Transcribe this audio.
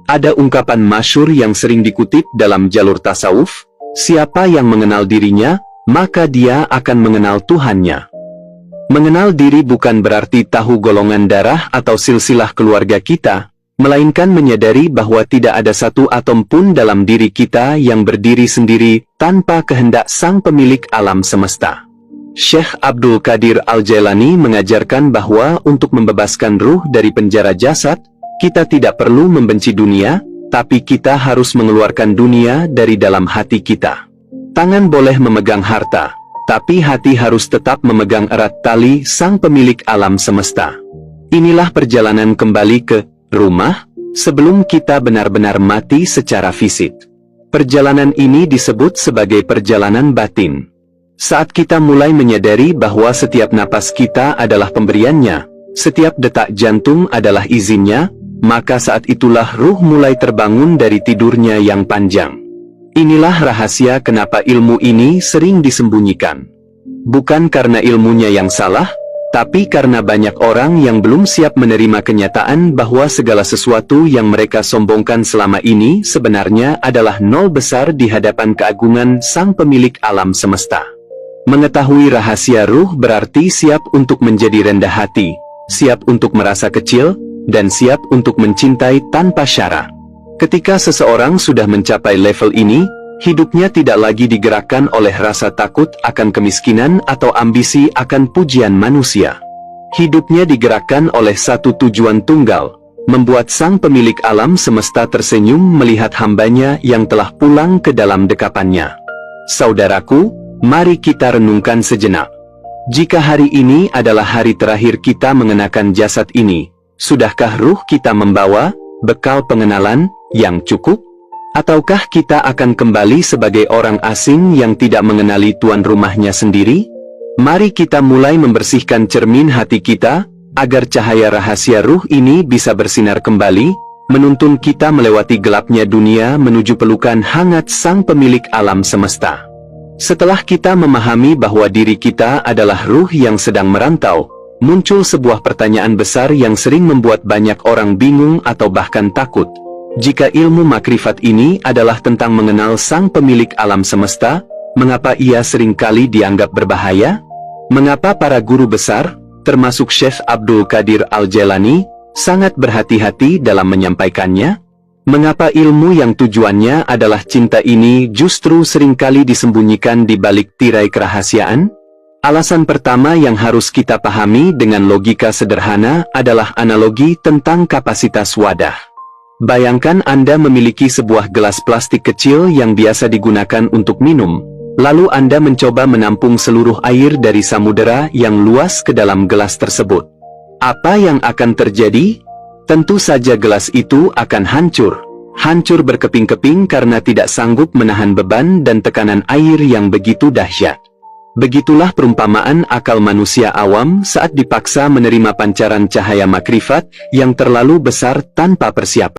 Ada ungkapan masyhur yang sering dikutip dalam jalur tasawuf, siapa yang mengenal dirinya, maka dia akan mengenal Tuhannya. Mengenal diri bukan berarti tahu golongan darah atau silsilah keluarga kita, melainkan menyadari bahwa tidak ada satu atom pun dalam diri kita yang berdiri sendiri tanpa kehendak Sang Pemilik alam semesta. Syekh Abdul Qadir Al-Jailani mengajarkan bahwa untuk membebaskan ruh dari penjara jasad, kita tidak perlu membenci dunia, tapi kita harus mengeluarkan dunia dari dalam hati kita. Tangan boleh memegang harta, tapi hati harus tetap memegang erat tali Sang Pemilik alam semesta. Inilah perjalanan kembali ke rumah, sebelum kita benar-benar mati secara fisik. Perjalanan ini disebut sebagai perjalanan batin. Saat kita mulai menyadari bahwa setiap napas kita adalah pemberiannya, setiap detak jantung adalah izinnya, maka saat itulah ruh mulai terbangun dari tidurnya yang panjang. Inilah rahasia kenapa ilmu ini sering disembunyikan. Bukan karena ilmunya yang salah, tapi karena banyak orang yang belum siap menerima kenyataan bahwa segala sesuatu yang mereka sombongkan selama ini sebenarnya adalah nol besar di hadapan keagungan Sang Pemilik alam semesta. Mengetahui rahasia ruh berarti siap untuk menjadi rendah hati, siap untuk merasa kecil, dan siap untuk mencintai tanpa syarat. Ketika seseorang sudah mencapai level ini, hidupnya tidak lagi digerakkan oleh rasa takut akan kemiskinan atau ambisi akan pujian manusia. Hidupnya digerakkan oleh satu tujuan tunggal, membuat Sang Pemilik alam semesta tersenyum melihat hambanya yang telah pulang ke dalam dekapannya. Saudaraku, mari kita renungkan sejenak. Jika hari ini adalah hari terakhir kita mengenakan jasad ini, sudahkah ruh kita membawa bekal pengenalan yang cukup? Ataukah kita akan kembali sebagai orang asing yang tidak mengenali tuan rumahnya sendiri? Mari kita mulai membersihkan cermin hati kita, agar cahaya rahasia ruh ini bisa bersinar kembali, menuntun kita melewati gelapnya dunia menuju pelukan hangat Sang Pemilik alam semesta. Setelah kita memahami bahwa diri kita adalah ruh yang sedang merantau, muncul sebuah pertanyaan besar yang sering membuat banyak orang bingung atau bahkan takut. Jika ilmu makrifat ini adalah tentang mengenal Sang Pemilik alam semesta, mengapa ia seringkali dianggap berbahaya? Mengapa para guru besar, termasuk Syekh Abdul Qadir Al-Jailani, sangat berhati-hati dalam menyampaikannya? Mengapa ilmu yang tujuannya adalah cinta ini justru seringkali disembunyikan di balik tirai kerahasiaan? Alasan pertama yang harus kita pahami dengan logika sederhana adalah analogi tentang kapasitas wadah. Bayangkan Anda memiliki sebuah gelas plastik kecil yang biasa digunakan untuk minum, lalu Anda mencoba menampung seluruh air dari samudera yang luas ke dalam gelas tersebut. Apa yang akan terjadi? Tentu saja gelas itu akan hancur. Hancur berkeping-keping karena tidak sanggup menahan beban dan tekanan air yang begitu dahsyat. Begitulah perumpamaan akal manusia awam saat dipaksa menerima pancaran cahaya makrifat yang terlalu besar tanpa persiapan.